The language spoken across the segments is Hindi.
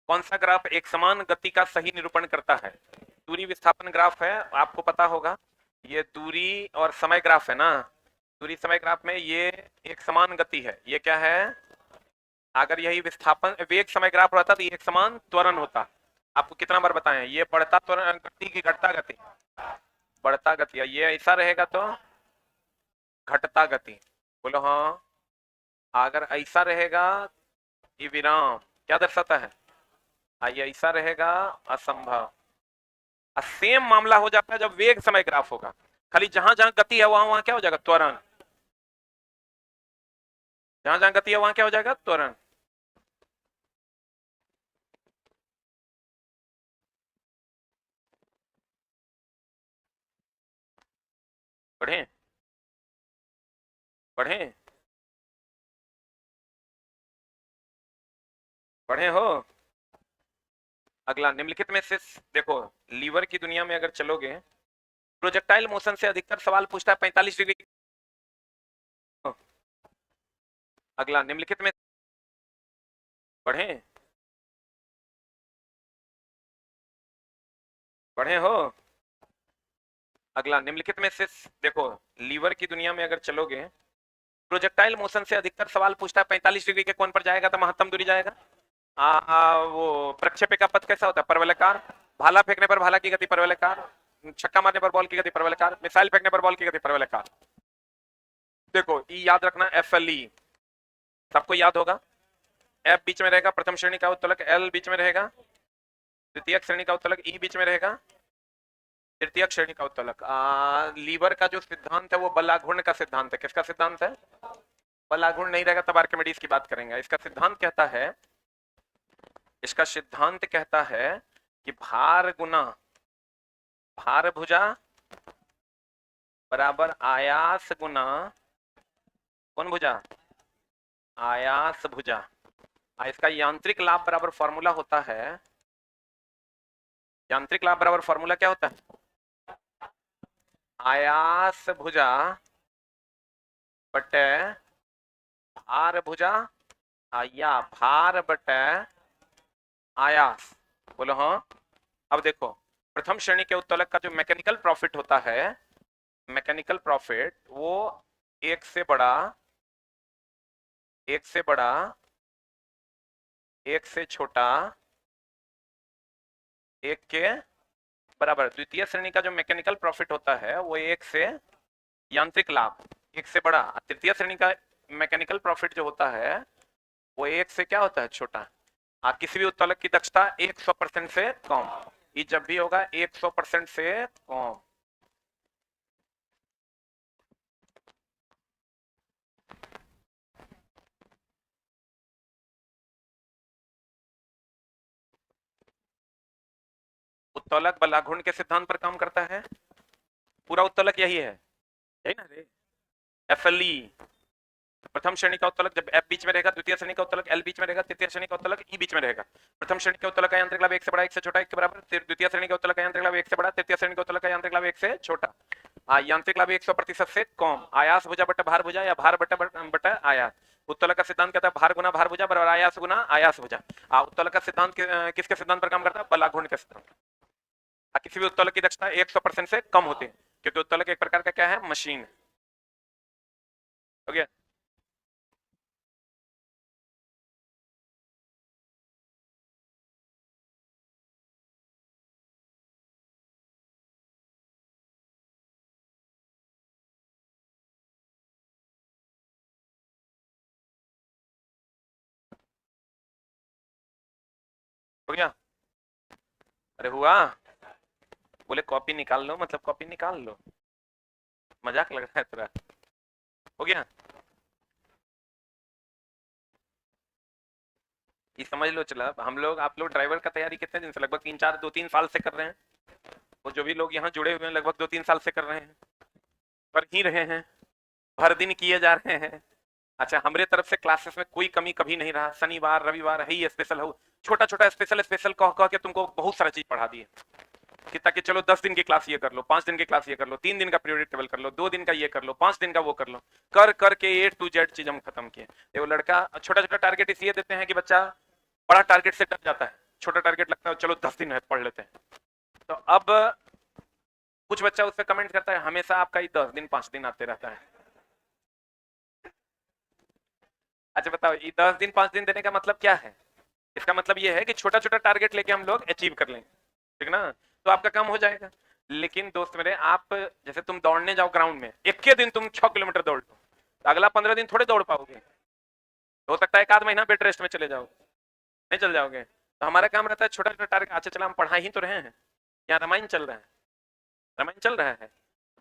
कौन सा ग्राफ एक समान गति का सही निरूपण करता है? दूरी विस्थापन ग्राफ है, आपको पता होगा। ये दूरी और समय ग्राफ है ना। दूरी समय ग्राफ में ये एक समान गति है। ये क्या है? अगर यही विस्थापन वेग समय ग्राफ रहता तो ये एक समान त्वरण होता। आपको कितना बार बताएं, ये बढ़ता त्वरण गति की घटता गति? बढ़ता गति। ये ऐसा रहेगा तो घटता गति। बोलो हाँ। अगर ऐसा रहेगा, ये विराम क्या दर्शाता है? ये ऐसा रहेगा, असंभव। सेम मामला हो जाता है जब वेग समय ग्राफ होगा। खाली जहां जहां गति है वहां वहां क्या हो जाएगा? त्वरण। जहां जहां गति है वहां क्या हो जाएगा? त्वरण। पढ़े? पढ़े? पढ़े हो? अगला, निम्नलिखित में से देखो, लीवर की दुनिया में अगर चलोगे, प्रोजेक्टाइल मोशन से अधिकतर सवाल पूछता है 45 डिग्री। अगला, निम्नलिखित में पढ़े? पढ़े हो? अगला, निम्नलिखित में से देखो, लीवर की दुनिया में अगर चलोगे, प्रोजेक्टाइल मोशन से अधिकतर सवाल पूछता है 45 डिग्री के कोण पर जाएगा तो महत्तम दूरी जाएगा। वो प्रक्षेपी का पथ कैसा होता है? परवलयकार। भाला फेंकने पर भाला की गति परवलयकार, छक्का मारने पर बॉल की गति परवलयकार, मिसाइल फेंकने पर बॉल की गति परवलयकार। देखो, ई याद रखना, FLE सबको याद होगा। F बीच में रहेगा, प्रथम श्रेणी का उत्तोलक। L बीच में रहेगा, द्वितीय श्रेणी का उत्तोलक। E बीच में रहेगा, तृतीय श्रेणी का उत्तोलक। लीवर का जो सिद्धांत है वो बलाघूर्ण का सिद्धांत है। किसका सिद्धांत है? बलाघूर्ण नहीं रहेगा तब आर्किमिडीज की बात करेंगे। इसका सिद्धांत कहता है, इसका सिद्धांत कहता है कि भार गुना भार भुजा बराबर आयास गुना कौन भुजा? आयास भुजा। इसका यांत्रिक लाभ बराबर फॉर्मूला होता है, यांत्रिक लाभ बराबर फॉर्मूला क्या होता है? आयास भुजा बटे भार भुजा या भार बटे आयास। बोलो हाँ। अब देखो, प्रथम श्रेणी के उत्तोलक का जो मैकेनिकल प्रॉफिट होता है, मैकेनिकल प्रॉफिट वो एक से बड़ा, एक से बड़ा, एक से छोटा, एक के बराबर। द्वितीय श्रेणी का जो मैकेनिकल प्रॉफिट होता है वो एक से, यांत्रिक लाभ एक से बड़ा। तृतीय श्रेणी का मैकेनिकल प्रॉफिट जो होता है वो एक से क्या होता है? छोटा। किसी भी उत्तोलक की दक्षता 100% से कम। ये जब भी होगा 100% से कम। उत्तोलक बलाघूर्ण के सिद्धांत पर काम करता है। पूरा उत्तोलक यही है ना रे? FLE प्रथम श्रेणी का उत्तोलक जब F बीच में रहेगा, द्वितीय श्रेणी का उत्तोलक L बीच में रहेगा, तृतीय श्रेणी का उत्तोलक E बीच में रहेगा। प्रथम श्रेणी के उत्तोलक का यांत्रिक लाभ एक से बड़ा, एक से छोटा, एक के बराबर। द्वितीय श्रेणी के उत्तोलक का यांत्रिक लाभ एक से बड़ा, तृतीय श्रेणी के उत्तोलक का यांत्रिक लाभ एक से छोटा। यांत्रिक लाभ 100% से कम। आयास भुजा बटा भार भुजा या भार बटा आयास। उत्तोलक का सिद्धांत कहता है भार गुना भार भुजा बराबर आयास गुना आयास भुजा। उत्तोलक का सिद्धांत किसके सिद्धांत पर काम करता है? बलाघूर्ण के सिद्धांत। किसी भी उत्तोलक की दक्षता 100% से कम होती है, क्योंकि उत्तोलक एक प्रकार का क्या है? मशीन। हो गया? हो गया? अरे हुआ? बोले कॉपी निकाल लो, मतलब कॉपी निकाल लो। मजाक लग रहा है तेरा? हो गया? ये समझ लो। चला, हम लोग, आप लोग ड्राइवर का तैयारी कितने दिन से? लगभग 2-3 साल से कर रहे हैं। वो जो भी लोग यहाँ जुड़े हुए हैं लगभग 2-3 साल से कर रहे हैं, कर ही रहे हैं, भर दिन किए जा रहे हैं। अच्छा, हमारे तरफ से क्लासेस में कोई कमी कभी नहीं रहा। शनिवार रविवार है ही स्पेशल हो, छोटा छोटा स्पेशल स्पेशल कह कह के तुमको बहुत सारा चीज पढ़ा दिए कि ताकि चलो 10 दिन की क्लास ये कर लो, 5 दिन की क्लास ये कर लो, 3 दिन का पीरियड टेबल कर लो, 2 दिन का ये कर लो, 5 दिन का वो कर लो, कर करके A to Z चीज हम खत्म किए। वो लड़का छोटा छोटा टारगेट इसलिए देते हैं कि बच्चा बड़ा टारगेट से डर जाता है। छोटा टारगेट लगता है, चलो 10 दिन है पढ़ लेते हैं। तो अब कुछ बच्चा उस पर कमेंट करता है हमेशा आपका ही 10 दिन 5 दिन आते रहता है। अच्छा बताओ, ये 10 दिन 5 दिन देने का मतलब क्या है? इसका मतलब ये है कि छोटा छोटा टारगेट लेके हम लोग अचीव कर लेंगे, ठीक ना, तो आपका काम हो जाएगा। लेकिन दोस्त मेरे, आप जैसे तुम दौड़ने जाओ ग्राउंड में, एक के दिन तुम 6 किलोमीटर दौड़ लो, तो अगला 15 दिन थोड़े दौड़ पाओगे, हो सकता है 1 आध महीना बेड रेस्ट में चले जाओ, नहीं चल जाओगे। तो हमारा काम रहता है छोटा छोटा टारगेट। अच्छा चला, हम पढ़ा ही तो रहे हैं, यहाँ रामायण चल रहा है, रामायण चल रहा है,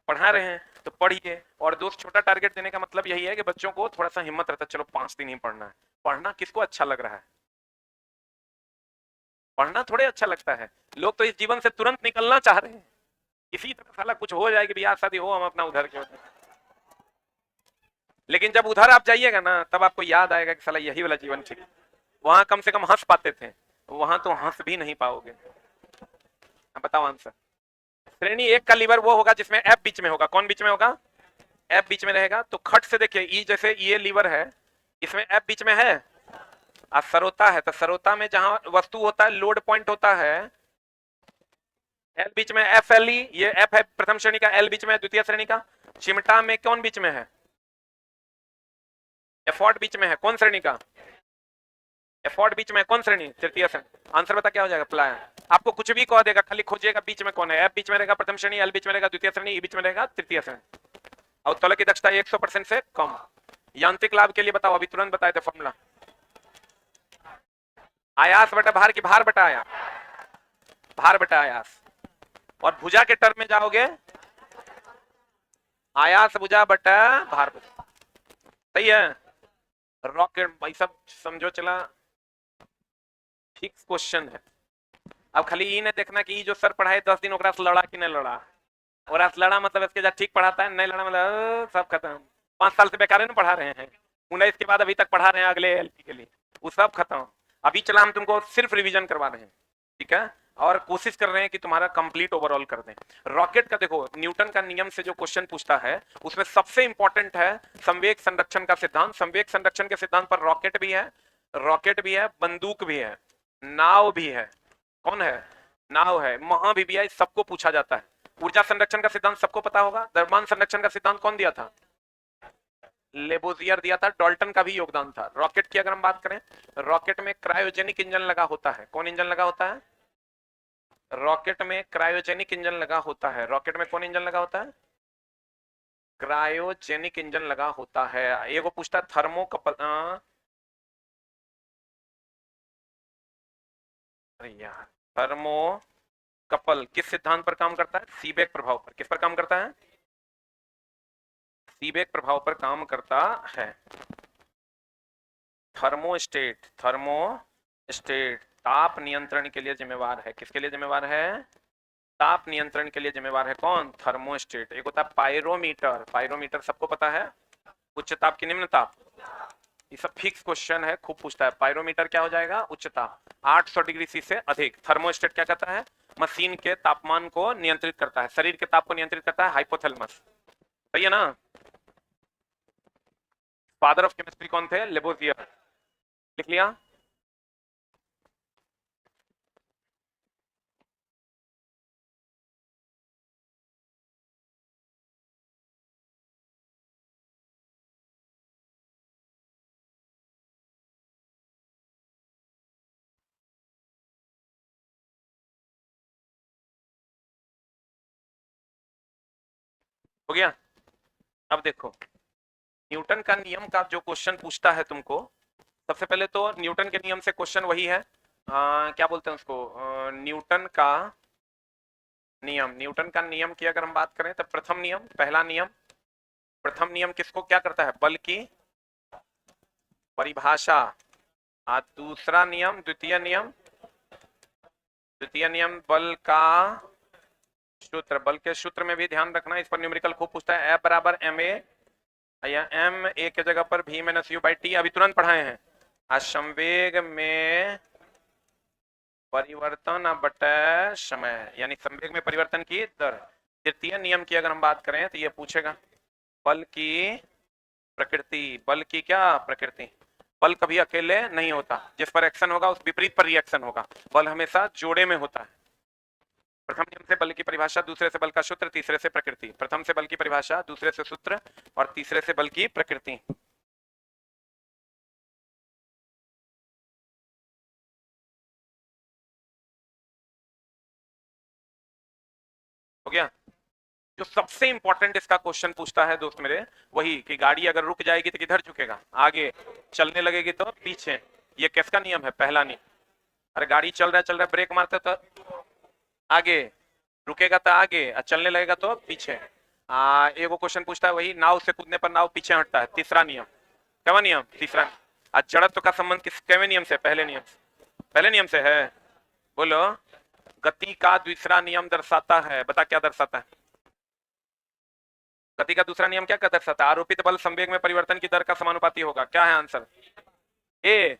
पढ़ा रहे हैं तो पढ़िए। और दोस्त छोटा टारगेट देने का मतलब यही है कि बच्चों को थोड़ा सा हिम्मत रहता है, चलो 5 दिन ही पढ़ना है। पढ़ना किसको अच्छा लग रहा है? पढ़ना थोड़े अच्छा लगता है। लोग तो इस जीवन से तुरंत निकलना चाह रहे हैं, इसी तरह साला कुछ हो जाए कि ब्याह शादी हो, हम अपना उधर के होते। लेकिन जब उधर आप जाइएगा ना, तब आपको याद आएगा कि साला यही वाला जीवन ठीक। वहां कम से कम हंस पाते थे, वहां तो हंस भी नहीं पाओगे। बताओ आंसर। श्रेणी 1 का लीवर वो होगा जिसमें एफ बीच में होगा। कौन बीच में होगा? एफ बीच में रहेगा। तो खट से देखिए, ई जैसे ये लीवर है, इसमें एफ बीच में है, सरोता है, तो सरोता में जहां वस्तु होता है, लोड पॉइंट होता है, एल बीच में, एफ एल ई, ये एफ है प्रथम श्रेणी का, एल बीच में है द्वितीय श्रेणी का। चिमटा में कौन बीच में है? एफॉर्ड बीच में है, कौन श्रेणी का? एफॉर्ड बीच में है, कौन श्रेणी? तृतीय श्रेणी। आंसर बता क्या हो जाएगा? प्लायन। आपको कुछ भी कह देगा, खाली खोजिएगा बीच में कौन है। एफ बीच में रहेगा प्रथम श्रेणी, एल बीच में रहेगा द्वितीय श्रेणी, ई बीच में रहेगा तृतीय श्रेणी। और तौल की दक्षता 100% से कम। यांत्रिक लाभ के लिए बताओ, अभी तुरंत बताए थे फॉर्मूला। आयास बटा भार की भार बटा आयास, भार बटा आयास। और भुजा के टर्म में जाओगे, आयास भुजा बटा भार भुजा। सही है। रॉकेट भाई सब समझो चला, फिक्स क्वेश्चन है। अब खाली ये नहीं देखना कि ये जो सर पढ़ाए 10 दिन ओकरा से लड़ा कि नहीं लड़ा, और लड़ा मतलब इसके जा ठीक पढ़ाता है, नहीं लड़ा मतलब सब खत्म। 5 साल से बेकार है ना पढ़ा रहे हैं, 19 के बाद अभी तक पढ़ा रहे हैं अगले एलपी के लिए, वो सब खत्म। अभी चला हम तुमको सिर्फ रिवीजन करवा रहे हैं, ठीक है, और कोशिश कर रहे हैं कि तुम्हारा कंप्लीट ओवरऑल कर दें। रॉकेट का देखो, न्यूटन का नियम से जो क्वेश्चन पूछता है उसमें सबसे इंपॉर्टेंट है संवेग संरक्षण का सिद्धांत। संवेग संरक्षण के सिद्धांत पर रॉकेट भी है, रॉकेट भी है, बंदूक भी है, नाव भी है। कौन है? नाव है, महाभी भी है, सबको पूछा जाता है। ऊर्जा संरक्षण का सिद्धांत सबको पता होगा। द्रव्यमान संरक्षण का सिद्धांत कौन दिया था? लेबोजियर दिया था। डाल्टन का भी योगदान था। रॉकेट की अगर हम बात करें, रॉकेट में क्रायोजेनिक इंजन लगा होता है। कौन इंजन लगा होता है? रॉकेट में क्रायोजेनिक इंजन लगा होता है। रॉकेट में कौन इंजन लगा होता है? क्रायोजेनिक इंजन लगा होता है। एगो पूछता है थर्मोकपल, अरे यार, थर्मोकपल किस सिद्धांत पर काम करता है? सीबेक प्रभाव पर। किस पर काम करता है? सीबेक प्रभाव पर काम करता है। थर्मोस्टेट, थर्मोस्टेट ताप नियंत्रण के लिए जिम्मेवार है। किसके लिए जिम्मेवार है? ताप नियंत्रण के लिए जिम्मेवार है। कौन? थर्मोस्टेट। एक होता है पायरोमीटर। पायरोमीटर सबको पता है, उच्च ताप की निम्न ताप। ये सब फिक्स क्वेश्चन है, खूब पूछता है। पायरोमीटर क्या हो जाएगा? उच्च ताप, 800 डिग्री सी से अधिक। थर्मोस्टेट क्या करता है? मशीन के तापमान को नियंत्रित करता है, शरीर के ताप को नियंत्रित करता है, हाइपोथैलेमस। सही है ना? फादर ऑफ केमिस्ट्री कौन थे? लेबोजियर। लिख लिया? हो गया? अब देखो, न्यूटन का नियम का जो क्वेश्चन पूछता है तुमको, सबसे पहले तो न्यूटन के नियम से क्वेश्चन वही है, क्या बोलते हैं उसको, न्यूटन का नियम। न्यूटन का नियम की अगर हम बात करें तो प्रथम नियम, पहला नियम, प्रथम नियम किसको क्या करता है? बल की परिभाषा। दूसरा नियम, द्वितीय नियम, द्वितीय नियम बल का सूत्र। बल के सूत्र में भी ध्यान रखना, इस पर न्यूमेरिकल खूब पूछता है। F बराबर एम ए, या एम ए के जगह पर v minus you by T, अभी तुरंत पढ़ाए हैं। संवेग में परिवर्तन बटा समय, यानी संवेग में परिवर्तन की दर। तृतीय नियम की अगर हम बात करें तो ये पूछेगा बल की प्रकृति। बल की क्या प्रकृति? बल कभी अकेले नहीं होता, जिस पर एक्शन होगा उस विपरीत पर रिएक्शन होगा। बल हमेशा जोड़े में होता है। प्रथम नियम से बल की परिभाषा, दूसरे से बल का सूत्र, तीसरे से प्रकृति। प्रथम से बल की परिभाषा, दूसरे से सूत्र और तीसरे से बल की प्रकृति। हो गया। जो सबसे इंपॉर्टेंट इसका क्वेश्चन पूछता है दोस्त मेरे, वही कि गाड़ी अगर रुक जाएगी तो किधर झुकेगा, आगे, चलने लगेगी तो पीछे। ये किसका नियम है? पहला नियम। अरे गाड़ी चल रहा है, ब्रेक मारते तो आगे, रुकेगा तो आगे, और चलने लगेगा तो पीछे। एगो क्वेश्चन पूछता है वही, नाव से कूदने पर नाव पीछे हटता है, तीसरा नियम। क्या नियम? तीसरा। आज जड़त्व का संबंध किस केवे नियम से? पहले नियम से। पहले नियम से है। बोलो। गति का दूसरा नियम दर्शाता है, बता क्या दर्शाता है? गति का दूसरा नियम क्या दर्शाता है? आरोपित बल संवेग में परिवर्तन की दर का समानुपाती होगा। क्या है आंसर? ए,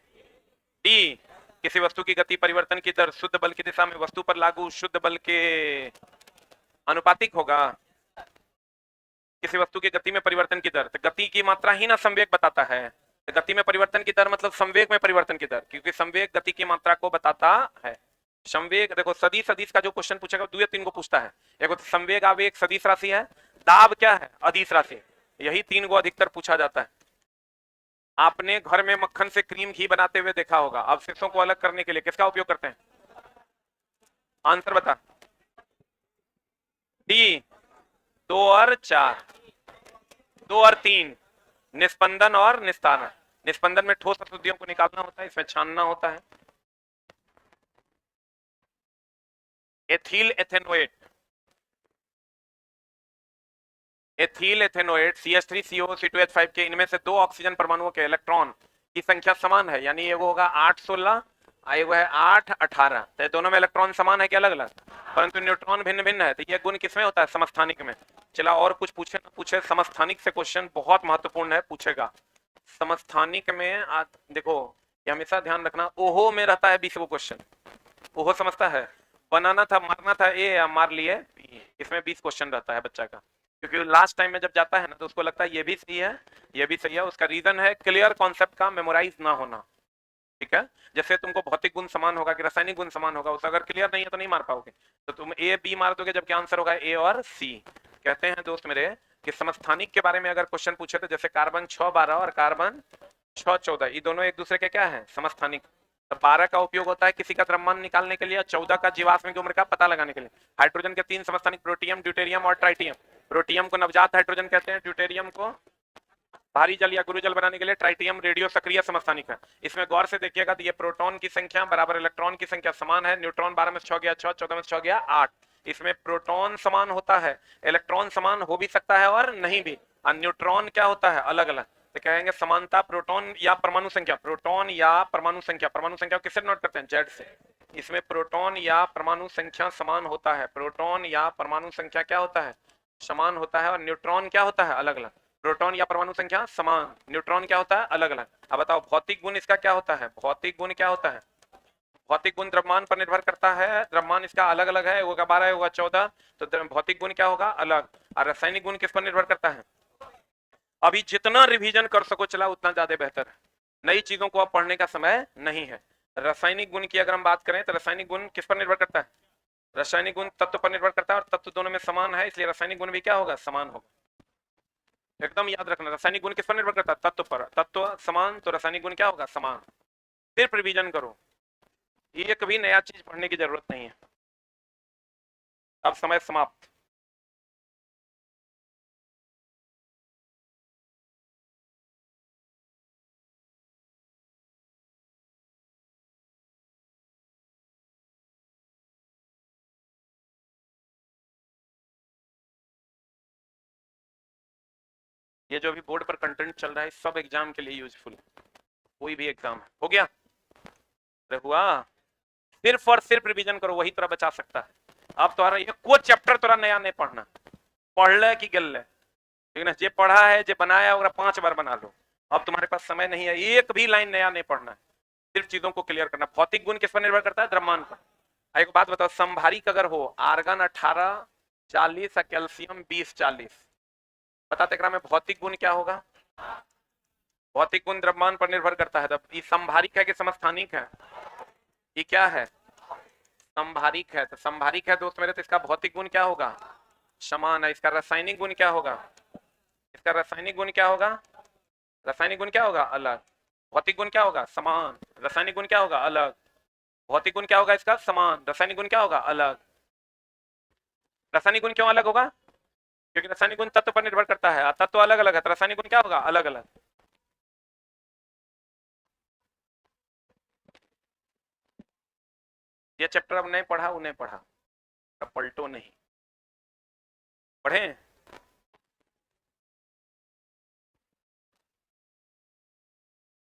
डी। किसी वस्तु की गति परिवर्तन की दर शुद्ध बल की दिशा में वस्तु पर लागू शुद्ध बल के अनुपातिक होगा। किसी वस्तु की गति में परिवर्तन की दर, तो गति की मात्रा ही ना संवेग बताता है। तो गति में परिवर्तन की दर मतलब संवेग में परिवर्तन की दर, क्योंकि संवेग गति की मात्रा को बताता है। संवेग देखो, सदिश सदिश का जो क्वेश्चन पूछेगा दो या तीन को पूछता है। एक तो संवेग आवेग सदिश राशि है, दाब क्या है? अदिश राशि। यही तीन को अधिकतर पूछा जाता है। आपने घर में मक्खन से क्रीम घी बनाते हुए देखा होगा, अवशेषों को अलग करने के लिए किसका उपयोग करते हैं? आंसर बता। डी, 2 और 4, 2 और 3, निस्पंदन और निस्तारण। निस्पंदन में ठोस अशुद्धियों को निकालना होता है, इसमें छानना होता है। Ethyl ethanoate, ethyl ethanoate CH3COO2H5 के इनमें से 2 ऑक्सीजन परमाणुओं के इलेक्ट्रॉन की संख्या समान है, यानी ये वो होगा 8-16, वो है 8-18। तो दोनों में इलेक्ट्रॉन समान है कि अलग अलग? परंतु न्यूट्रॉन भिन्न भिन्न है। तो ये गुण किसमें होता है? समस्थानिक में। चला और कुछ पूछे ना पूछे, समस्थानिक से क्वेश्चन बहुत महत्वपूर्ण है, पूछेगा। समस्थानिक में देखो, ये हमेशा ध्यान रखना, ओहो में रहता है 20 क्वेश्चन। ओहो समझता है? बनाना था, मारना था ए, या मार लिए। इसमें 20 क्वेश्चन रहता है बच्चा का, क्योंकि लास्ट टाइम में जब जाता है ना तो उसको लगता है ये भी सही है, ये भी सही है। उसका रीजन है क्लियर कॉन्सेप्ट का मेमोराइज ना होना। ठीक है, जैसे तुमको भौतिक गुण समान होगा कि रासायनिक गुण समान होगा, उसे अगर क्लियर नहीं है तो नहीं मार पाओगे, तो तुम ए बी मार दोगे, जबकि आंसर होगा ए और सी। कहते हैं दोस्त मेरे कि समस्थानिक के बारे में अगर क्वेश्चन पूछे तो जैसे कार्बन 6-12 और कार्बन 6-14, ये दोनों एक दूसरे के क्या है? समस्थानिक। तो 12 का उपयोग होता है किसी का द्रव्यमान निकालने के लिए, 14 का जीवाश्म की उम्र का पता लगाने के लिए। हाइड्रोजन के 3 समस्थानिक, प्रोटियम, ड्यूटेरियम और ट्राइटियम। प्रोटियम को नवजात हाइड्रोजन कहते हैं, ड्यूटेरियम को भारी जल या गुरुजल बनाने के लिए, ट्राइटियम रेडियो सक्रिय समस्थानिक है। इसमें गौर से देखिएगा तो ये प्रोटॉन की संख्या बराबर इलेक्ट्रॉन की संख्या समान है। न्यूट्रॉन 12 में 6 गया 6, 14 में 6 गया 8। इसमें प्रोटॉन समान होता है, इलेक्ट्रॉन समान हो भी सकता है और नहीं भी, और न्यूट्रॉन क्या होता है? अलग अलग। तो कहेंगे समानता प्रोटॉन या परमाणु संख्या, प्रोटॉन या परमाणु संख्या। परमाणु संख्या किससे नोट करते हैं? जेड से। इसमें प्रोटॉन या परमाणु संख्या समान होता है, प्रोटॉन या परमाणु संख्या क्या होता है? समान होता है। और न्यूट्रॉन क्या होता है? अलग अलग। प्रोटॉन या परमाणु संख्या समान, न्यूट्रॉन क्या होता है? अलग अलग। अब बताओ भौतिक गुण इसका क्या होता है? भौतिक गुण क्या होता है? भौतिक गुण द्रव्यमान पर निर्भर करता है, द्रव्यमान इसका अलग अलग है, होगा 12 होगा 14, तो भौतिक गुण क्या होगा? अलग। और रासायनिक गुण किस पर निर्भर करता है? अभी जितना रिवीजन कर सको चला उतना ज्यादा बेहतर है, नई चीजों को अब पढ़ने का समय नहीं है। रासायनिक गुण की अगर हम बात करें तो रासायनिक गुण किस पर निर्भर करता है? रासायनिक गुण तत्व पर निर्भर करता है, और तत्व दोनों में समान है, इसलिए रासायनिक गुण भी क्या होगा? समान होगा। एकदम याद रखना, रासायनिक गुण किस पर निर्भर करता है? तत्व पर। तत्व समान तो रासायनिक गुण क्या होगा? समान। सिर्फ रिवीजन करो, ये कभी नया चीज पढ़ने की जरूरत नहीं है। अब समय समाप्त। ये जो अभी बोर्ड पर कंटेंट चल रहा है सब एग्जाम के लिए यूजफुल है, कोई भी एग्जाम है। हो गया? अरे हुआ? सिर्फ और सिर्फ रिवीजन करो, वही तरह बचा सकता है। अब तुम्हारा ये कोई चैप्टर तोरा नया नहीं पढ़ना, पढ़ ले कि गल ले, ठीक है? जे पढ़ा है, जे बनाया है, 5 बार बना लो। अब तुम्हारे पास समय नहीं है, एक भी लाइन नया नहीं पढ़ना है, सिर्फ चीजों को क्लियर करना। भौतिक गुण किस पर निर्भर करता है? द्रव्यमान पर। एक बात बताओ, संभारिक अगर हो, आर्गन 18-40 और कैल्शियम 20-40, बता तेरा में भौतिक गुण क्या होगा? भौतिक गुण द्रव्यमान पर निर्भर करता है। तब ये संभारिक है कि समस्थानिक है? ये क्या है? संभारिक है। तो संभारिक है दोस्त मेरे, तो इसका भौतिक गुण क्या होगा? समान है। इसका रासायनिक गुण क्या होगा? इसका रासायनिक गुण क्या होगा? रासायनिक गुण क्या होगा? अलग। भौतिक गुण क्या होगा? समान। रासायनिक गुण क्या होगा? अलग। भौतिक गुण क्या होगा इसका? समान। रासायनिक गुण क्या होगा? अलग। रासायनिक गुण क्यों अलग होगा? क्योंकि रासायनिक गुण तत्व पर निर्भर करता है, तत्व अलग अलग है, तो रासायनिक गुण क्या होगा? अलग अलग। ये चैप्टर अब नहीं पढ़ा, उन्हें पढ़ा, अब पलटो नहीं, पढ़े।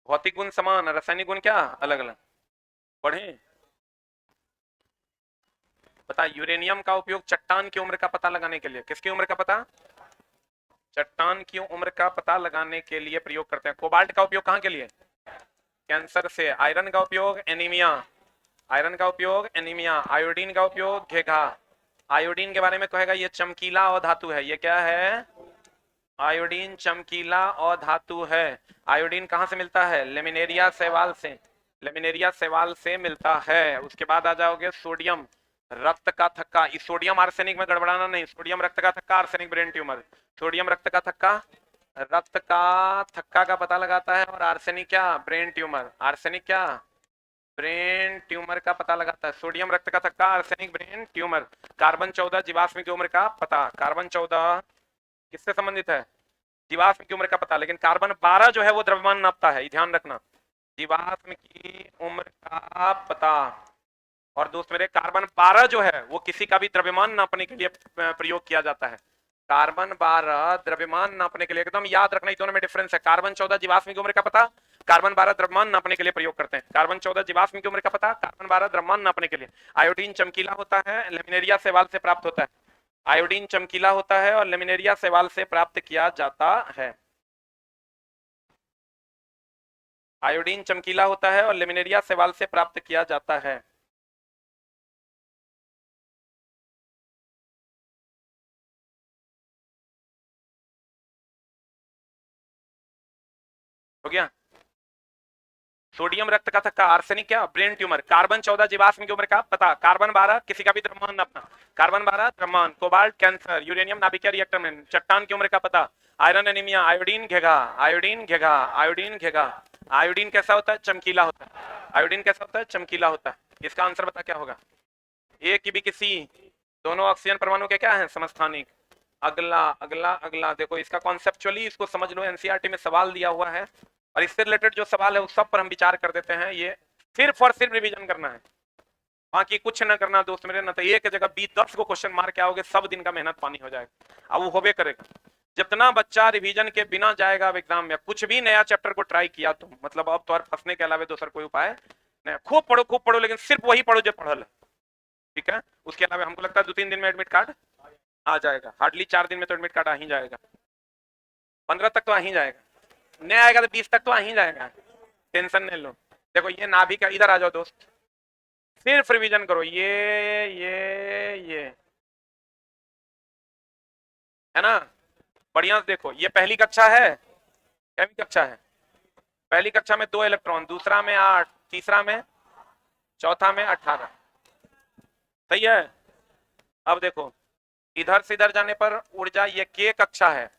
भौतिक गुण समान, रासायनिक गुण क्या? अलग अलग, पढ़े। बता, यूरेनियम का उपयोग चट्टान की उम्र का पता लगाने के लिए, किसकी उम्र का पता? चट्टान की उम्र का पता लगाने के लिए प्रयोग करते हैं। कोबाल्ट का उपयोग कहां के लिए? कैंसर से। आयरन का उपयोग एनीमिया, आयरन का उपयोग एनीमिया। आयोडीन का उपयोग घेघा। आयोडीन के बारे में कहेगा ये चमकीला अधातु है। ये क्या है? आयोडीन चमकीला अधातु है। आयोडीन कहां से मिलता है? लेमिनेरिया शैवाल से, लेमिनेरिया शैवाल से मिलता है। उसके बाद आ जाओगे सोडियम, रक्त का थक्का। इस सोडियम आर्सेनिक में गड़बड़ाना नहीं, सोडियम रक्त का थक्का, आर्सेनिक ब्रेन ट्यूमर। सोडियम रक्त का थक्का, रक्त का थक्का का पता लगाता है, और आर्सेनिक क्या? Brain tumour. आर्सेनिक क्या? ब्रेन ट्यूमर का पता लगाता है। सोडियम रक्त का थक्का, आर्सेनिक ब्रेन ट्यूमर। कार्बन 14 जीवाश्म की उम्र का पता। कार्बन 14 किससे संबंधित है? जीवाश्म की उम्र का पता। लेकिन कार्बन 12 जो है वो द्रव्यमान नापता है, ध्यान रखना। जीवाश्म की उम्र का पता। और दोस्त मेरे, कार्बन 12 जो है वो किसी का भी द्रव्यमान नापने के लिए प्रयोग किया जाता है। कार्बन 12 द्रव्यमान नापने के लिए, एकदम याद रखना, दोनों में डिफरेंस है। कार्बन 14 जीवाश्म की उम्र का पता, कार्बन 12 द्रव्यमान नापने के लिए प्रयोग करते हैं। कार्बन 14 जीवाश्म की उम्र का पता, कार्बन 12 द्रव्यमान नापने के लिए। आयोडीन चमकीला होता है, लेमिनेरिया शैवाल से प्राप्त होता है। आयोडीन चमकीला होता है और लेमिनेरिया शैवाल से प्राप्त किया जाता है। आयोडीन चमकीला होता है और लेमिनेरिया शैवाल से प्राप्त किया जाता है। हो गया। सोडियम रक्त का थक्का, आर्सेनिक क्या? Brain tumour. कार्बन 14 जीवाश्म की उम्र का पता, कार्बन 12 किसी का भी द्रव्यमान नापना, कार्बन 12 द्रव्यमान। कोबाल्ट कैंसर, यूरेनियम नाभिकीय रिएक्टर में। चट्टान की उम्र का पता, आयरन एनीमिया। आयोडीन घेघा, आयोडीन घेघा, आयोडीन घेघा। आयोडीन कैसा होता है? चमकीला होता है। आयोडीन कैसा होता है? चमकीला होता है। इसका आंसर बता क्या होगा? ए की भी किसी, दोनों ऑक्सीजन परमाणु के क्या है? समस्थानिक। अगला अगला अगला देखो, इसका कॉन्सेप्चुअली इसको समझ लो, एनसीईआरटी में सवाल दिया हुआ है और इससे रिलेटेड जो सवाल है उस सब पर हम विचार कर देते हैं। ये सिर्फ और सिर्फ रिवीजन करना है, बाकी कुछ ना करना दोस्त मेरे। ना तो एक जगह 20-10 को क्वेश्चन मार के आओगे, सब दिन का मेहनत पानी हो जाएगा। अब वो होबे करेगा। जितना बच्चा रिवीजन के बिना जाएगा अब एग्जाम में, कुछ भी नया चैप्टर को ट्राई किया तुम, मतलब अब तो फंसने के अलावा दूसरा कोई उपाय नहीं। खूब पढ़ो, लेकिन सिर्फ वही पढ़ो जो पढ़ल है, ठीक है? उसके अलावा हमको लगता है 2-3 दिन में एडमिट कार्ड आ जाएगा। हार्डली 4 दिन में तो एडमिट कार्ड आ ही जाएगा। 15 तक तो आ ही जाएगा, नहीं आएगा तो 20 तक तो आ ही जाएगा। टेंशन नहीं लो। देखो ये नाभिक का, इधर आ जाओ दोस्त, सिर्फ रिवीजन करो। ये है ना, बढ़िया से देखो। ये पहली कक्षा है, कैवी कक्षा है? पहली कक्षा में 2 इलेक्ट्रॉन, दूसरा में 8, तीसरा में, चौथा में 18। सही है। अब देखो, इधर से इधर जाने पर ऊर्जा, ये के कक्षा है,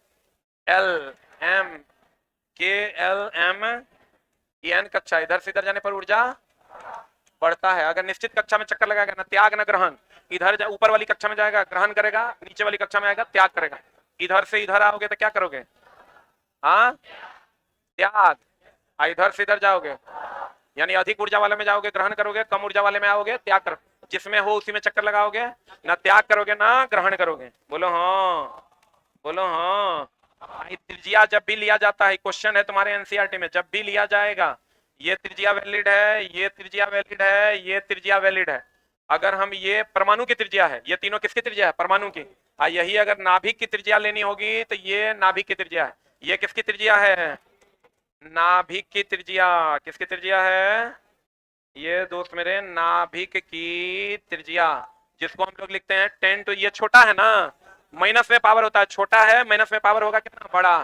एल एम, के एल एम, एन कक्षा। इधर से इधर जाने पर ऊर्जा बढ़ता है। अगर निश्चित कक्षा में चक्कर लगाएगा ना त्याग ना ग्रहण, इधर ऊपर वाली कक्षा में जाएगा ग्रहण करेगा, नीचे वाली कक्षा में आएगा त्याग करेगा। इधर से इधर आओगे तो क्या करोगे? हाँ, त्याग। इधर से इधर जाओगे यानी अधिक ऊर्जा वाले में जाओगे ग्रहण करोगे, कम ऊर्जा वाले में आओगे त्याग करोगे। जिसमें हो उसी में चक्कर लगाओगे, ना त्याग करोगे ना ग्रहण करोगे। बोलो हाँ, बोलो हाँ। त्रिज्या जब भी लिया जाता है, क्वेश्चन है तुम्हारे एनसीईआरटी में, जब भी लिया जाएगा, ये त्रिज्या वैलिड है, ये त्रिज्या वैलिड है, ये त्रिज्या वैलिड है। अगर हम, ये परमाणु की त्रिज्या है, ये तीनों किसकी त्रिज्या है? परमाणु की। यही अगर नाभिक की त्रिज्या लेनी होगी तो ये नाभिक की त्रिज्या है। ये किसकी त्रिज्या है? नाभिक की त्रिज्या। किसकी त्रिज्या है? ये दोस्त मेरे नाभिक की त्रिज्या, जिसको हम लोग लिखते हैं 10 टू, ये छोटा है ना, माइनस में पावर होता है, छोटा है, माइनस में पावर होगा कितना? बड़ा।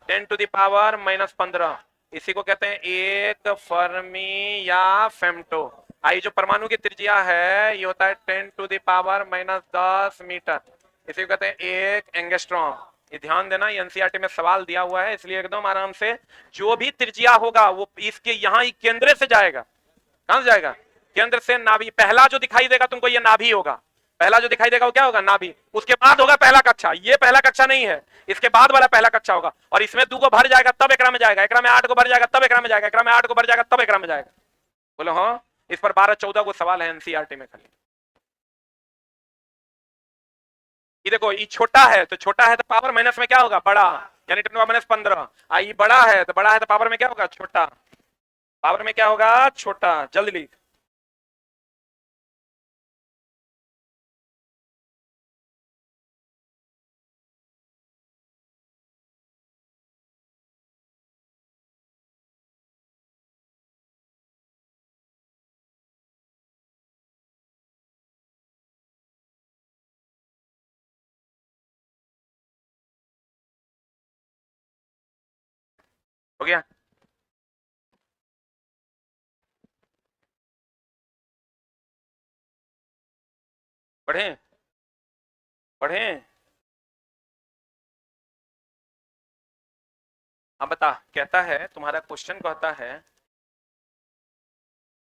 10 टू द पावर -15। इसी को कहते हैं एक फर्मी या फेम्टो। आई जो परमाणु की त्रिज्या है ये होता है 10⁻⁻10 मीटर। इसी को कहते हैं एक एंगस्ट्रॉम। ये ध्यान देना, ये एनसीईआरटी में सवाल दिया हुआ है, इसलिए एकदम आराम से जो भी त्रिज्या होगा वो इसके यहाँ केंद्र से जाएगा। कहां से जाएगा? केंद्र से नाभि। पहला जो दिखाई देगा तुमको ये नाभि होगा, पहला जो दिखाई देगा वो क्या होगा? नाभि। उसके बाद होगा पहला कक्षा, ये पहला कक्षा नहीं है, इसके बाद वाला पहला कक्षा होगा। और इसमें 2 को भर जाएगा तब एकरा में जाएगा, एकरा में 8 को भर जाएगा तब एकरा में जाएगा, एकरा में 8 को भर जाएगा तब एकरा में जाएगा। बोलो हाँ। इस पर 12-14 को सवाल है एनसीईआरटी में खाली। ये देखो ये छोटा है तो छोटा है तो पावर माइनस में क्या होगा? बड़ा, यानी 10⁻15। ये बड़ा है तो पावर में क्या होगा? छोटा। पावर में क्या होगा? छोटा। जल्दी लिख। हो गया? पढ़े पढ़े? अब बता, कहता है तुम्हारा क्वेश्चन कहता है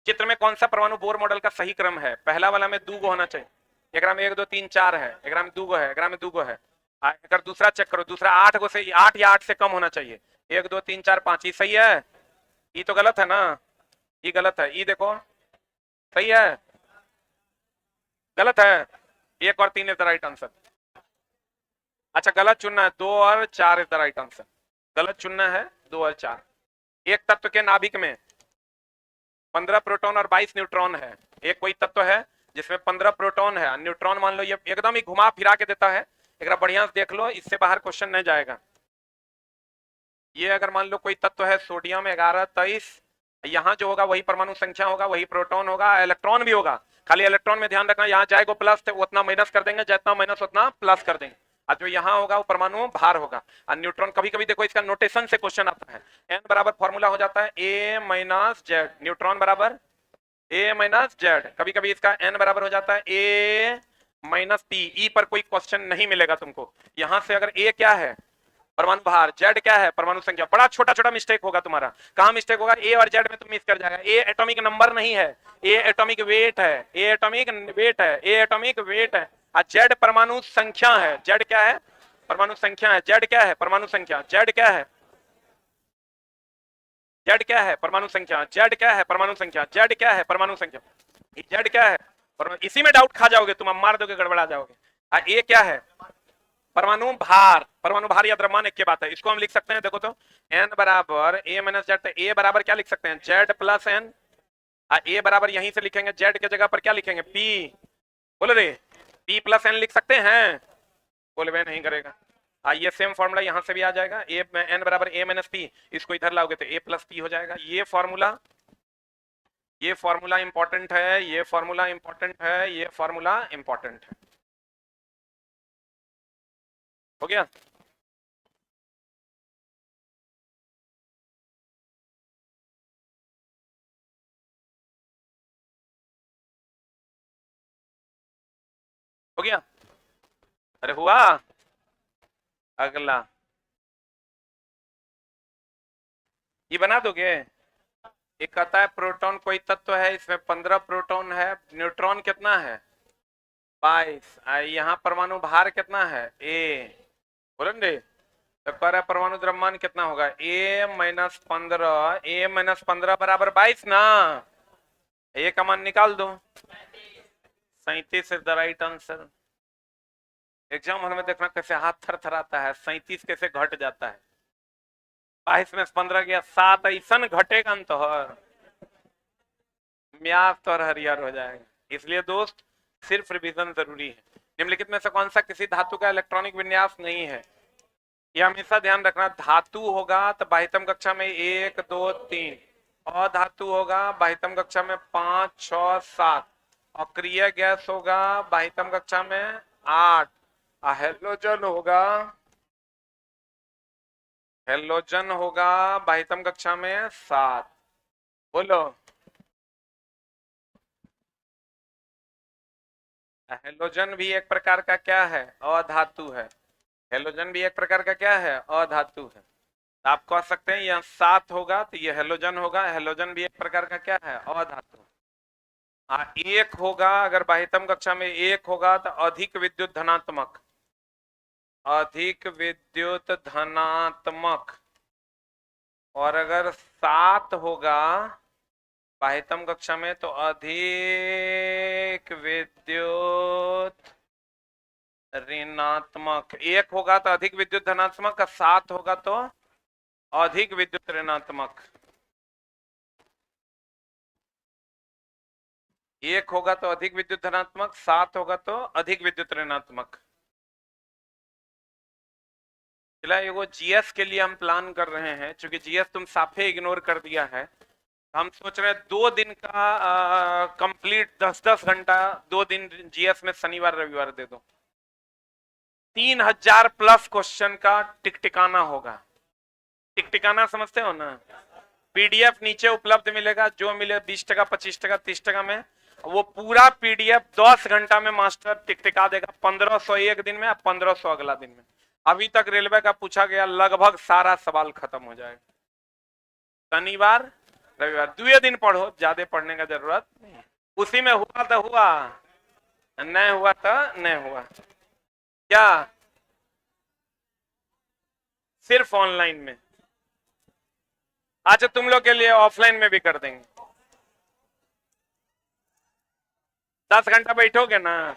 चित्र में कौन सा परमाणु बोर मॉडल का सही क्रम है? पहला वाला में 2 गो होना चाहिए, एकरा में 1 2 3 4 है, एकरा में 2 गो है, एकरा में 2 गो है। अगर दूसरा चेक करो, दूसरा 8 गो से 8 या 8 से कम होना चाहिए। 1 2 3 4 5 ये सही है? ये तो गलत है ना, ये गलत है। ये देखो सही है, गलत है। 1 और 3 इज द राइट आंसर। अच्छा गलत चुनना है, 2 और 4 इज द राइट आंसर। गलत चुनना है 2 और 4। एक तत्व के नाभिक में 15 प्रोटॉन और 22 न्यूट्रॉन है। एक कोई तत्व है जिसमें 15 प्रोटॉन है, न्यूट्रॉन मान लो ये एकदम ही घुमा फिरा के देता है। एक बढ़िया से देख लो, इससे बाहर क्वेश्चन नहीं जाएगा। ये अगर मान लो कोई तत्व है सोडियम 11-23, यहाँ जो होगा वही परमाणु संख्या होगा, वही प्रोटॉन होगा, इलेक्ट्रॉन भी होगा। खाली इलेक्ट्रॉन में ध्यान रखना, यहाँ जाएगा प्लस तो उतना माइनस कर देंगे, जितना माइनस उतना प्लस कर देंगे। और जो यहाँ होगा वो परमाणु भार होगा। और न्यूट्रॉन कभी कभी देखो इसका नोटेशन से क्वेश्चन आता है, एन बराबर फॉर्मूला हो जाता है ए माइनस जेड, न्यूट्रॉन बराबर ए माइनस जेड। कभी कभी इसका एन बराबर हो जाता है ए माइनस पी। ई पर कोई क्वेश्चन नहीं मिलेगा तुमको। यहां से अगर ए क्या है? परमाणु भार। जेड क्या है? परमाणु संख्या। बड़ा छोटा छोटा मिस्टेक होगा तुम्हारा। कहां मिस्टेक होगा? ए और जेड में तुम मिस कर जाएगा। ए एटॉमिक नंबर नहीं है, ए एटॉमिक वेट है, ए एटॉमिक वेट है, ए एटॉमिक वेट है। और जेड परमाणु संख्या है। जेड क्या है? परमाणु संख्या है। जेड क्या है? परमाणु संख्या। जेड क्या है? जेड क्या है? परमाणु संख्या। जेड क्या है? परमाणु संख्या। जेड क्या है? परमाणु संख्या। जेड क्या है? इसी में डाउट खा जाओगे तुम, अब मार दोगे, गड़बड़ा जाओगे। ए क्या है? परमाणु भार। परमाणु भार या द्रव्यमान एक की बात है। इसको हम लिख सकते हैं, देखो तो एन बराबर ए माइनस जेड। ए बराबर क्या लिख सकते हैं? Z plus N. ए बराबर यहीं से लिखेंगे, जेड के जगह पर क्या लिखेंगे? पी। बोलो रे, पी प्लस एन लिख सकते हैं? बोले नहीं करेगा। ये सेम फॉर्मूला यहां से भी आ जाएगा, ए एन बराबर ए माइनस पी। इसको इधर लाओगे तो ए प्लस पी हो जाएगा। ये फॉर्मूला इंपॉर्टेंट है, ये फॉर्मूला इंपॉर्टेंट है, ये फॉर्मूला इंपॉर्टेंट है। हो गया? हो गया? अरे हुआ? अगला ये बना दोगे? एक कहता है प्रोटॉन कोई तत्व है, इसमें 15 प्रोटॉन है, न्यूट्रॉन कितना है? 22। यहाँ परमाणु भार कितना है? ए। बोलेंगे तो कह रहा परमाणु द्रव्यमान कितना होगा? ए माइनस 15। ए माइनस 15 बराबर 22 ना। ए का मान निकाल दो। 37 is the right answer. Exam hall में देखना कैसे हाथ थर थर आता है, 37 कैसे घट जाता है। 22 में 15 गया 7, ऐसा घटेगा न तो म्याज तो हरियर हो जाएगा। इसलिए दोस्त सिर्फ रिवीजन जरूरी है। निम्नलिखित में से कौन सा किसी धातु का इलेक्ट्रॉनिक विन्यास नहीं है? ये हमेशा ध्यान रखना। धातु होगा तो बाह्यतम कक्षा में 1 2 3, अधातु होगा बाह्यतम कक्षा में 5 6 7, अक्रिय गैस होगा बाह्यतम कक्षा में 8, हेलोजन होगा, हेलोजन होगा बाह्यतम कक्षा में 7। बोलो। हेलोजन भी एक प्रकार का क्या है? अधातु है। हेलोजन भी एक प्रकार का क्या है? अधातु है। आप कह सकते हैं यहाँ 7 होगा तो ये हेलोजन होगा। हेलोजन भी एक प्रकार का क्या है? अधातु। हाँ, एक होगा अगर बाह्यतम कक्षा में एक होगा तो अधिक विद्युत धनात्मक, अधिक विद्युत धनात्मक। और अगर 7 होगा बाह्यतम कक्षा में तो अधिक विद्युत ऋणात्मक। एक होगा तो अधिक विद्युत धनात्मक, 7 होगा तो अधिक विद्युत ऋणात्मक। एक होगा तो अधिक विद्युत धनात्मक, 7 होगा तो अधिक विद्युत ऋणात्मक। वो जीएस के लिए हम प्लान कर रहे हैं, क्योंकि जीएस तुम साफे इग्नोर कर दिया है। हम सोच रहे हैं 2 दिन का कंप्लीट 10-10 घंटा 2 दिन जीएस में शनिवार रविवार दे दो। 3000 प्लस क्वेश्चन का टिकटिकाना होगा। टिकटिकाना समझते हो ना? पीडीएफ नीचे उपलब्ध मिलेगा, जो मिले 20 टका 25 टका 30 टका में। वो पूरा पीडीएफ 10 घंटा में मास्टर टिकटिका देगा। 1500 एक दिन में, 1500 अगला दिन में। अभी तक रेलवे का पूछा गया लगभग सारा सवाल खत्म हो जाएगा। शनिवार रविवार 2 दिन पढ़ो, ज्यादा पढ़ने का जरूरत नहीं। उसी में हुआ तो हुआ, नहीं हुआ तो नहीं हुआ। क्या सिर्फ ऑनलाइन में? अच्छा, तुम लोग के लिए ऑफलाइन में भी कर देंगे। 10 घंटा बैठोगे ना?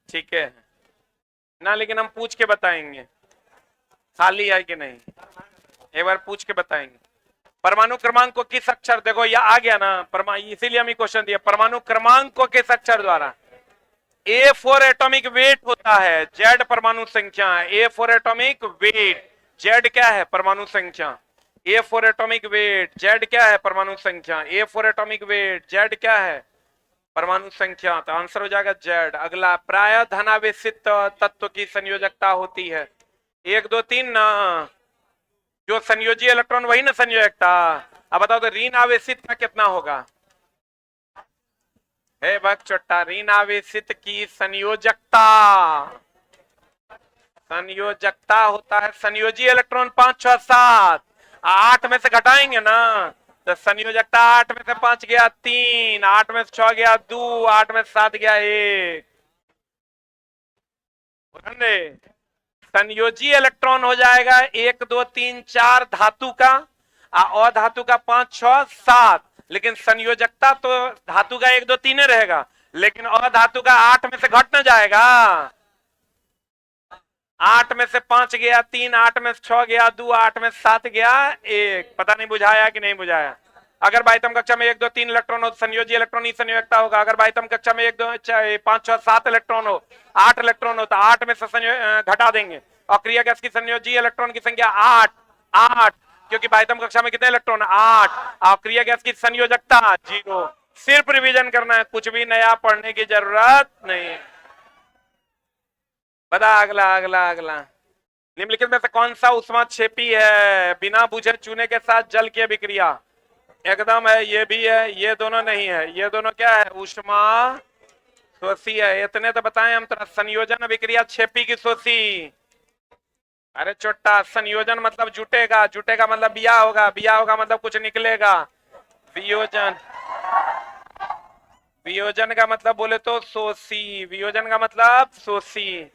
ठीक है ना, लेकिन हम पूछ के बताएंगे खाली है कि नहीं, एक बार पूछ के बताएंगे। परमाणु क्रमांक को किस अक्षर, देखो यह आ गया ना, इसीलिए हम क्वेश्चन दिया। परमाणु क्रमांक को किस अक्षर द्वारा? ए फॉर एटॉमिक वेट होता है, जेड परमाणु संख्या। A for atomic weight, Z क्या है? परमाणु संख्या। A for atomic weight, Z क्या है? परमाणु संख्या। A for atomic weight, Z क्या है? परमाणु संख्या। तो आंसर हो जाएगा जेड। अगला, प्राय धनावेशित तत्व की संयोजकता होती है 1 2 3 ना, जो संयोजी इलेक्ट्रॉन वही ना संयोजकता। अब बताओ तो ऋण आवेशित का कितना होगा? हे भक्त चोट्टा, ऋण आवेशित की संयोजकता, संयोजकता होता है संयोजी इलेक्ट्रॉन 5 6 7। 8 में से घटाएंगे ना तो संयोजकता 8 में से 5 गया 3, 8 में से 6 गया 2, 8 में से 7 गया 1। संयोजी इलेक्ट्रॉन हो जाएगा 1 2 3 4 धातु का, अधातु का 5 6 7। लेकिन संयोजकता तो धातु का 1 2 3 रहेगा, लेकिन अधातु का 8 में से घट न जाएगा। 8 में से 5 गया 3, 8 में से 6 गया 2, 8 में से 7 गया 1। पता नहीं बुझाया कि नहीं बुझाया? अगर बाह्यतम कक्षा में 1 2 3 इलेक्ट्रॉन हो तो संयोजी इलेक्ट्रॉन ही संयोजकता होगा। अगर बाह्यतम कक्षा में 1 2 5 6 7 इलेक्ट्रॉन हो, 8 इलेक्ट्रॉन हो तो 8 में से घटा देंगे। अक्रिय गैस की संयोजी इलेक्ट्रॉन की संख्या 8 8, क्योंकि बाह्यतम कक्षा में कितने इलेक्ट्रॉन? 8। अक्रिय गैस की संयोजकता 0। सिर्फ रिवीजन करना है, कुछ भी नया पढ़ने की जरूरत नहीं। बता अगला अगला अगला। निम्नलिखित में से कौन सा उष्मा क्षेपी है? बिना बुझे चूने के साथ जल की अभिक्रिया। एकदम है, ये भी है, ये दोनों नहीं है। ये दोनों क्या है? उष्मा शोषी है। इतने तो बताएं हम तरह। संयोजन अभिक्रिया क्षेपी की शोषी। अरे छोटा, संयोजन मतलब जुटेगा, जुटेगा मतलब बिया होगा, बिया होगा मतलब कुछ निकलेगा। वियोजन, वियोजन का मतलब बोले तो शोषी। वियोजन का मतलब शोषी।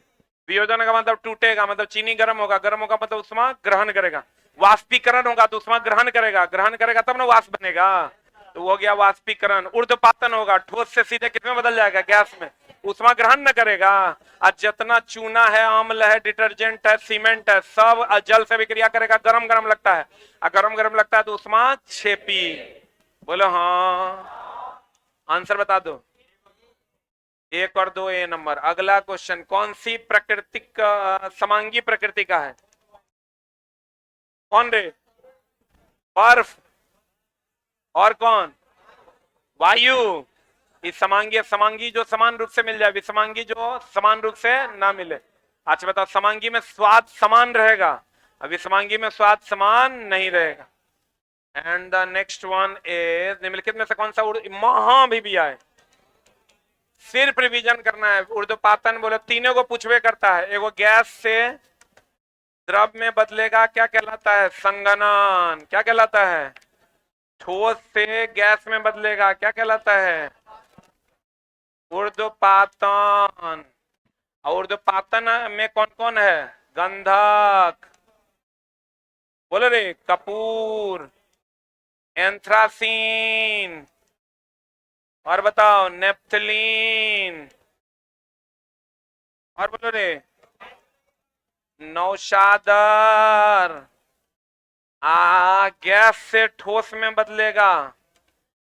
वियोजन का मतलब टूटेगा, मतलब चीनी गर्म होगा, गर्म होगा मतलब उष्मा ग्रहण करेगा। वाष्पीकरण होगा तो उष्मा ग्रहण करेगा, ग्रहण करेगा तब ना वाष्प बनेगा, तो वो गया वाष्पीकरण। ऊर्ध्वपातन होगा, ठोस से सीधे किसमें बदल जाएगा? गैस में, उष्मा ग्रहण न करेगा। आज जितना चूना है, अम्ल है, डिटर्जेंट है, सीमेंट है, सब जल से विक्रिया करेगा, गरम गरम लगता है, गरम गरम लगता है तो उष्मा क्षेपी। बोलो हाँ, आंसर बता दो। 1 और 2 ए नंबर। अगला क्वेश्चन, कौन सी प्राकृतिक समांगी प्रकृति का है? कौन रे? बर्फ। और कौन? वायु। इस समांगी, समांगी जो समान रूप से मिल जाए, विसमांगी जो समान रूप से ना मिले। अच्छा बताओ, समांगी में स्वाद समान रहेगा, अब इस वांगी में स्वाद समान नहीं रहेगा। And the next one is, निम्नलिखित में से कौन सा महा भी आए, सिर्फ रिवीजन करना है। उर्ध्वपातन बोले तीनों को पूछवे करता है। एगो गैस से द्रव में बदलेगा, क्या कहलाता है? संघनन। क्या कहलाता है? ठोस से गैस में बदलेगा, क्या कहलाता है? ऊर्ध्वपातन। और ऊर्ध्वपातन में कौन कौन है? गंधक, बोलो रे, कपूर, एंथ्रासीन, और बताओ नेप्थलीन, और बोलो रे, नौशादर। गैस से ठोस में बदलेगा,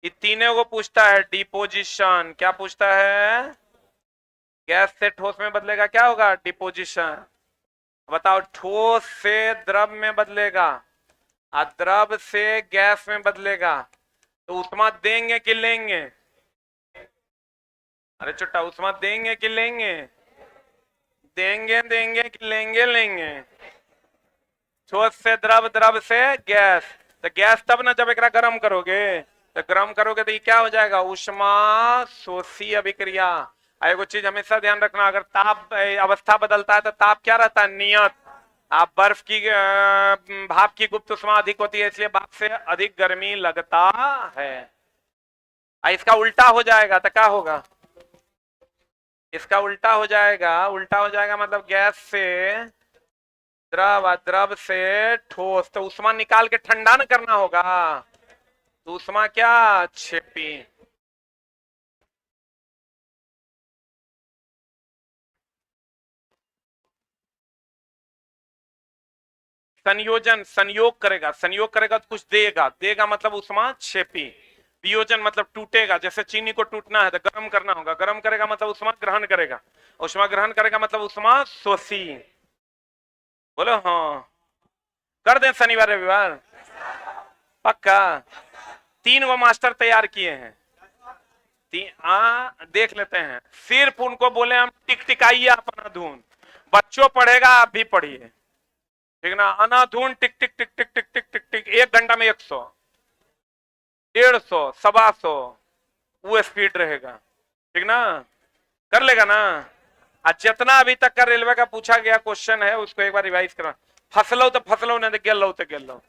ये तीनों को पूछता है डिपोजिशन। क्या पूछता है? गैस से ठोस में बदलेगा, क्या होगा? डिपोजिशन। बताओ, ठोस से द्रव में बदलेगा और द्रव से गैस में बदलेगा, तो ऊष्मा देंगे कि लेंगे? अरे चुट्टा, ऊष्मा देंगे कि लेंगे? देंगे देंगे कि लेंगे लेंगे? ठोस से द्रव, द्रव से गैस। तो गैस तब ना जब एक गर्म करोगे, तो गर्म करोगे तो ये क्या हो जाएगा? ऊष्मा शोषी अभिक्रिया। एगो चीज हमेशा ध्यान रखना, अगर ताप अवस्था बदलता है तो ताप क्या रहता है? नियत। आप बर्फ की भाप की गुप्त ऊष्मा अधिक होती है, इसलिए भाप से अधिक गर्मी लगता है। इसका उल्टा हो जाएगा तो क्या होगा? इसका उल्टा हो जाएगा। उल्टा हो जाएगा मतलब गैस से द्रव, द्रव से ठोस, तो ऊष्मा निकाल के ठंडा न करना होगा, तो ऊष्मा क्या? छिपी। संयोजन, संयोग करेगा, संयोग करेगा तो कुछ देगा, देगा मतलब ऊष्मा छिपी। वियोजन मतलब टूटेगा, जैसे चीनी को टूटना है तो गर्म करना होगा, गर्म करेगा मतलब ऊष्मा ग्रहण करेगा, ऊष्मा ग्रहण करेगा मतलब ऊष्मा शोषी। बोलो हाँ। कर दें शनिवार रविवार पक्का। 3 वो मास्टर तैयार किए हैं। देख लेते हैं। सिर्फ उनको बोले हम टिकटिकाइए अपना धुन, बच्चों पढ़ेगा, आप भी पढ़िए, ठीक ना? अनाधुन टिक टिक टिक टिक टिक टिक टिक टिक, 1 घंटा में 100, 150, 125, वो स्पीड रहेगा, ठीक ना? कर लेगा ना? आज जितना अभी तक का रेलवे का पूछा गया क्वेश्चन है उसको एक बार रिवाइज करा। फसलो तो फसलो, नहीं तो गेल लो तो गेल लो।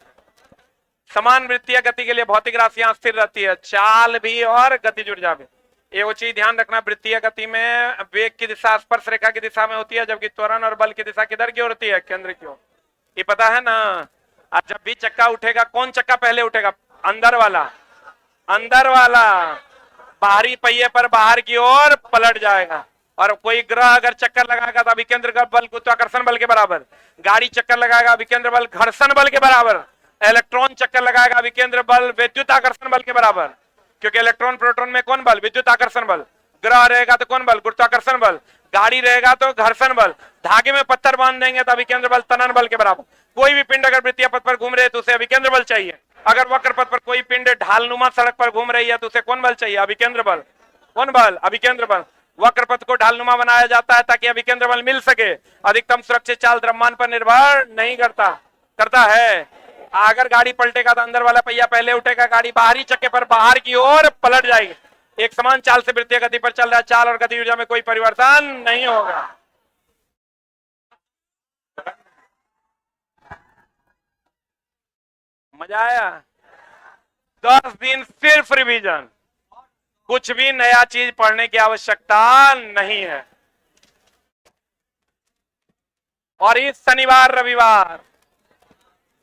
समान वृत्तीय गति के लिए भौतिक राशियां स्थिर रहती है, चाल भी और गति जुड़ जावे। एगो चीज ध्यान रखना, वृत्तीय गति में वेग की दिशा स्पर्श रेखा की दिशा में होती है, जबकि त्वरण और बल की दिशा किधर की ओर होती है? केंद्र की ओर। ये पता है ना? अब जब भी चक्का उठेगा, कौन चक्का पहले उठेगा? अंदर वाला, अंदर वाला। बाहरी पहिए पर बाहर की ओर पलट जाएगा। और कोई ग्रह अगर चक्कर लगाएगा तो अभिकेंद्र का बल गुरुत्वाकर्षण बल के बराबर, गाड़ी चक्कर लगाएगा अभिकेंद्र बल घर्षण बल के बराबर, इलेक्ट्रॉन चक्कर लगाएगा अभिकेंद्र बल विद्युत आकर्षण बल के बराबर। क्योंकि इलेक्ट्रॉन प्रोटॉन में कौन बल? विद्युत आकर्षण बल। ग्रह रहेगा तो कौन बल? गुरुत्वाकर्षण बल। गाड़ी रहेगा तो घर्षण बल। धागे में पत्थर बांध देंगे तो अभिकेंद्र बल तनन बल के बराबर। कोई भी पिंड अगर वृत्तीय पथ पर घूम रहे तो उसे अभिकेंद्र बल चाहिए। अगर वक्र पथ पर कोई पिंड ढालनुमा सड़क पर घूम रही है तो उसे कौन बल चाहिए? अभिकेंद्र बल। कौन बल? अभिकेंद्र बल। वक्र पथ को ढालनुमा बनाया जाता है ताकि अभिकेंद्र बल मिल सके। अधिकतम सुरक्षित चाल द्रव्यमान पर निर्भर नहीं करता, करता है। अगर गाड़ी पलटेगा तो अंदर वाला पहिया पहले उठेगा, गाड़ी बाहरी चक्के पर बाहर की ओर पलट जाएगी। एक समान चाल से वृत्तीय गति पर चल रहा है, चाल और गति ऊर्जा में कोई परिवर्तन नहीं होगा। मजा आया? 10 दिन सिर्फ रिवीजन, कुछ भी नया चीज पढ़ने की आवश्यकता नहीं है। और इस शनिवार रविवार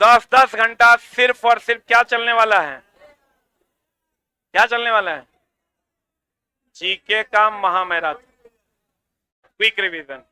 10-10 घंटा सिर्फ और सिर्फ क्या चलने वाला है? क्या चलने वाला है? जीके का महामैराथन, क्विक रिवीजन।